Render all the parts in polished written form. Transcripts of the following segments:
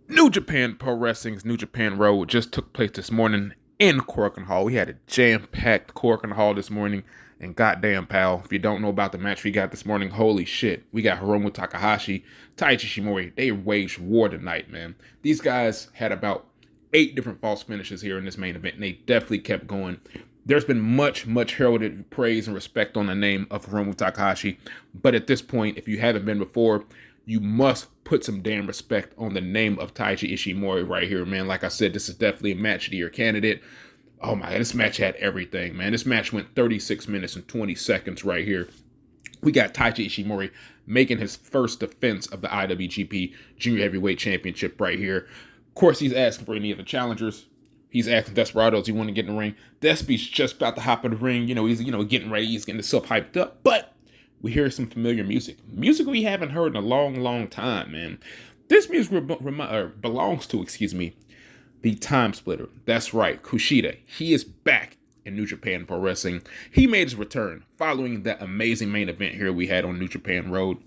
New Japan Pro Wrestling's New Japan Road just took place this morning in Korakuen Hall. We had a jam-packed Korakuen Hall this morning, and goddamn, pal, if you don't know about the match we got this morning, holy shit. We got Hiromu Takahashi, Taiji Ishimori. They waged war tonight, man. These guys had about 8 different false finishes here in this main event, and they definitely kept going. There's been much heralded praise and respect on the name of Hiromu Takahashi, but at this point, if you haven't been before, you must put some damn respect on the name of Taiji Ishimori right here, man. Like I said, this is definitely a match of the year candidate. Oh my God, this match had everything, man. This match went 36 minutes and 20 seconds right here. We got Taiji Ishimori making his first defense of the IWGP Junior Heavyweight Championship right here. Of course, he's asking for any of the challengers. He's asking Desperados, you want to get in the ring? Despy's just about to hop in the ring. He's getting ready. He's getting himself hyped up. But we hear some familiar music. Music we haven't heard in a long time, man. This music belongs to, the Time Splitter. That's right, Kushida. He is back in New Japan Pro Wrestling. He made his return following that amazing main event here we had on New Japan Road.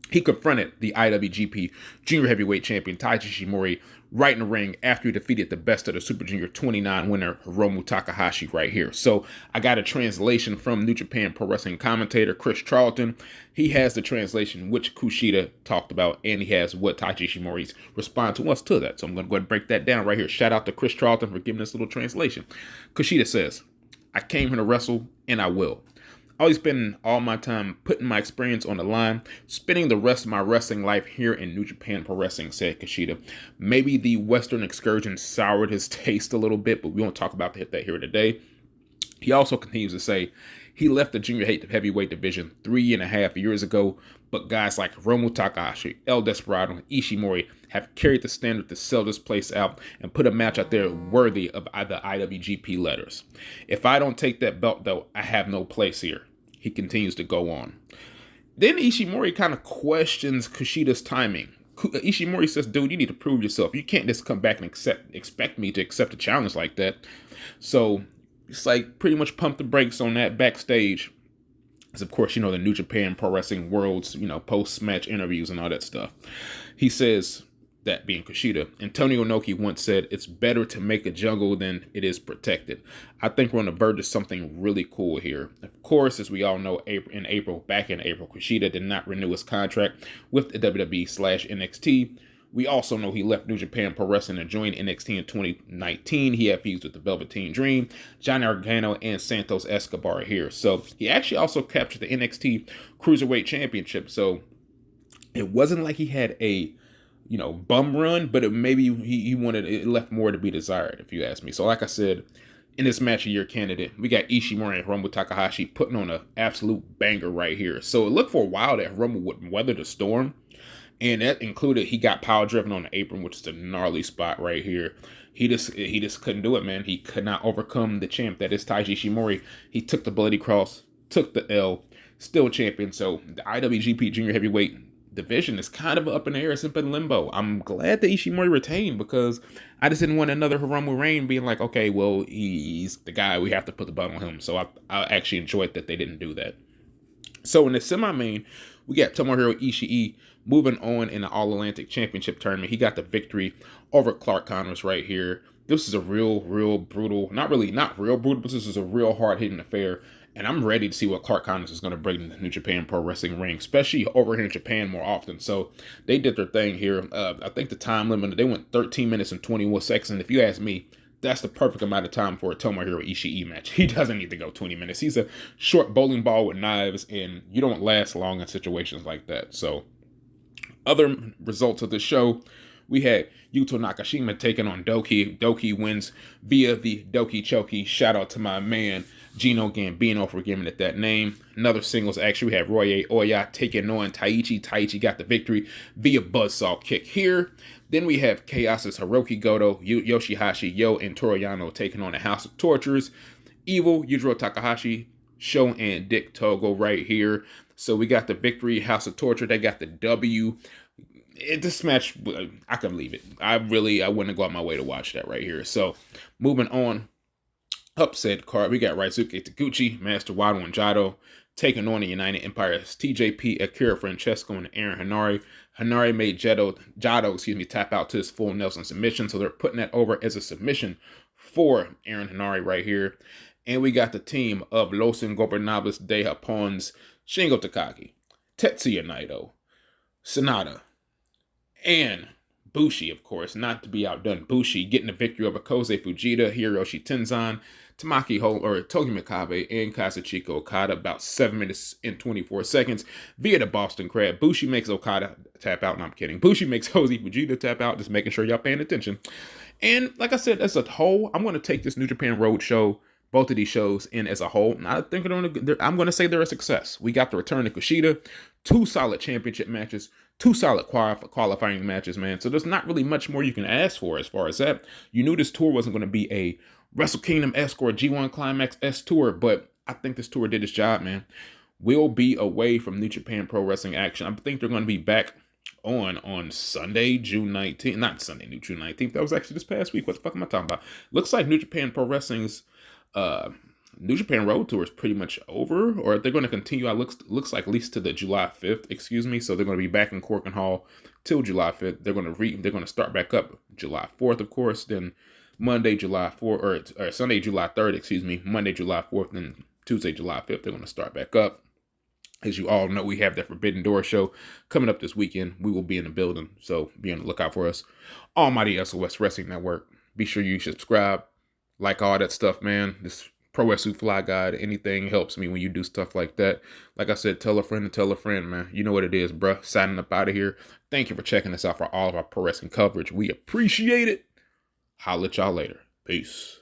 He confronted the IWGP Junior Heavyweight Champion Taiji Ishimori right in the ring after he defeated the best of the Super Junior 29 winner Hiromu Takahashi right here. So I got a translation from New Japan Pro Wrestling commentator Chris Charlton. He has the translation which Kushida talked about, and he has what Taiji Ishimori's response was to that. So I'm going to go ahead and break that down right here. Shout out to Chris Charlton for giving this little translation. Kushida says, "I came here to wrestle, and I will. I always spend all my time putting my experience on the line, spending the rest of my wrestling life here in New Japan Pro Wrestling," said Kushida. Maybe the Western excursion soured his taste a little bit, but we won't talk about that here today. He also continues to say he left the junior heavyweight division 3.5 years ago, but guys like Hiromu Takahashi, El Desperado, and Ishimori have carried the standard to sell this place out and put a match out there worthy of the IWGP letters. If I don't take that belt, though, I have no place here. He continues to go on. Then Ishimori kind of questions Kushida's timing. Ishimori says, "Dude, you need to prove yourself. You can't just come back and expect me to accept a challenge like that." So it's like pretty much pump the brakes on that backstage. As of course, the New Japan Pro Wrestling World's, post-match interviews and all that stuff. He says, that being Kushida, Antonio Inoki once said, "It's better to make a jungle than it is protected." I think we're on the verge of something really cool here. Of course, as we all know, back in April, Kushida did not renew his contract with the WWE/NXT. We also know he left New Japan Pro Wrestling and joined NXT in 2019. He had feuds with the Velveteen Dream, Johnny Gargano, and Santos Escobar here. So he actually also captured the NXT Cruiserweight Championship. So it wasn't like he had a bum run, but maybe he wanted, it left more to be desired, if you ask me. So like I said, in this match of year candidate, we got Ishimori and Hiromu Takahashi putting on an absolute banger right here. So it looked for a while that Hiromu would weather the storm, and that included he got power driven on the apron, which is a gnarly spot right here. He just couldn't do it, man. He could not overcome the champ that is Taiji Ishimori. He took the bloody cross, took the L, still champion. So the IWGP Junior Heavyweight division is kind of up in the air. It's up in limbo. I'm glad that Ishimori retained, because I just didn't want another Hiromu reign being like, okay, well, he's the guy, we have to put the belt on him. So I actually enjoyed that they didn't do that. So in the semi-main, we got Tomohiro Ishii moving on in the All Atlantic Championship tournament. He got the victory over Clark Connors right here. This is a real brutal, not real brutal, but this is a real hard-hitting affair. And I'm ready to see what Clark Connors is going to bring to the New Japan Pro Wrestling ring, especially over here in Japan more often. So they did their thing here. I think the time limit, they went 13 minutes and 21 seconds. And if you ask me, that's the perfect amount of time for a Tomohiro Ishii match. He doesn't need to go 20 minutes. He's a short bowling ball with knives, and you don't last long in situations like that. So other results of the show, we had Yuto Nakashima taking on Doki. Doki wins via the Doki Choki. Shout out to my man Gino Gambino for giving it that name. Another singles action, we had Roye Oya taking on Taichi. Taichi got the victory via buzzsaw kick here. Then we have Chaos's Hiroki Goto, Yoshihashi, Yo, and Toriano taking on the House of Tortures. Evil, Yujiro Takahashi, Sho, and Dick Togo right here. So we got the victory. House of Torture, they got the W. This match, I can leave it. I wouldn't go out my way to watch that right here. So moving on. Upset card, we got Ryosuke Taguchi, Master Wado, and Jado taking on the United Empire's TJP, Akira Francesco, and Aaron Henare. Henare made Jado, tap out to his full Nelson submission, so they're putting that over as a submission for Aaron Henare right here. And we got the team of Los Ingobernables de Japon's Shingo Takagi, Tetsuya Naito, Sanada, and Bushi, of course, not to be outdone. Bushi getting the victory over Kosei Fujita, Hiroshi Tenzan, Togi Makabe, and Kazuchika Okada about 7 minutes and 24 seconds via the Boston Crab. Bushi makes Okada tap out. No, I'm kidding. Bushi makes Kosei Fujita tap out, just making sure y'all paying attention. And like I said, as a whole, I'm going to take this New Japan Road show, both of these shows, in as a whole. I think I'm going to say they're a success. We got the return to Kushida, 2 solid championship matches, 2 solid qualifying matches, man. So there's not really much more you can ask for as far as that. You knew this tour wasn't going to be a Wrestle Kingdom-esque or a G1 Climax-esque tour, but I think this tour did its job, man. We'll be away from New Japan Pro Wrestling action. I think they're going to be back on Sunday, June 19th. Not Sunday, June 19th. That was actually this past week. What the fuck am I talking about? Looks like New Japan Pro Wrestling's New Japan Road Tour is pretty much over, or they're going to continue. Looks like at least to the July 5th, So they're going to be back in Cork and Hall till July 5th. They're going to start back up July 4th, of course. Then Monday, July 4th, or Sunday, July 3rd, Monday, July 4th, and Tuesday, July 5th. They're going to start back up. As you all know, we have that Forbidden Door show coming up this weekend. We will be in the building, so be on the lookout for us. Almighty SOS Wrestling Network. Be sure you subscribe, like all that stuff, man. This Pro Wrestling Fly Guide, anything helps me when you do stuff like that. Like I said, tell a friend and tell a friend, man. You know what it is, bruh. Signing up out of here. Thank you for checking us out for all of our pro wrestling coverage. We appreciate it. Holla at y'all later. Peace.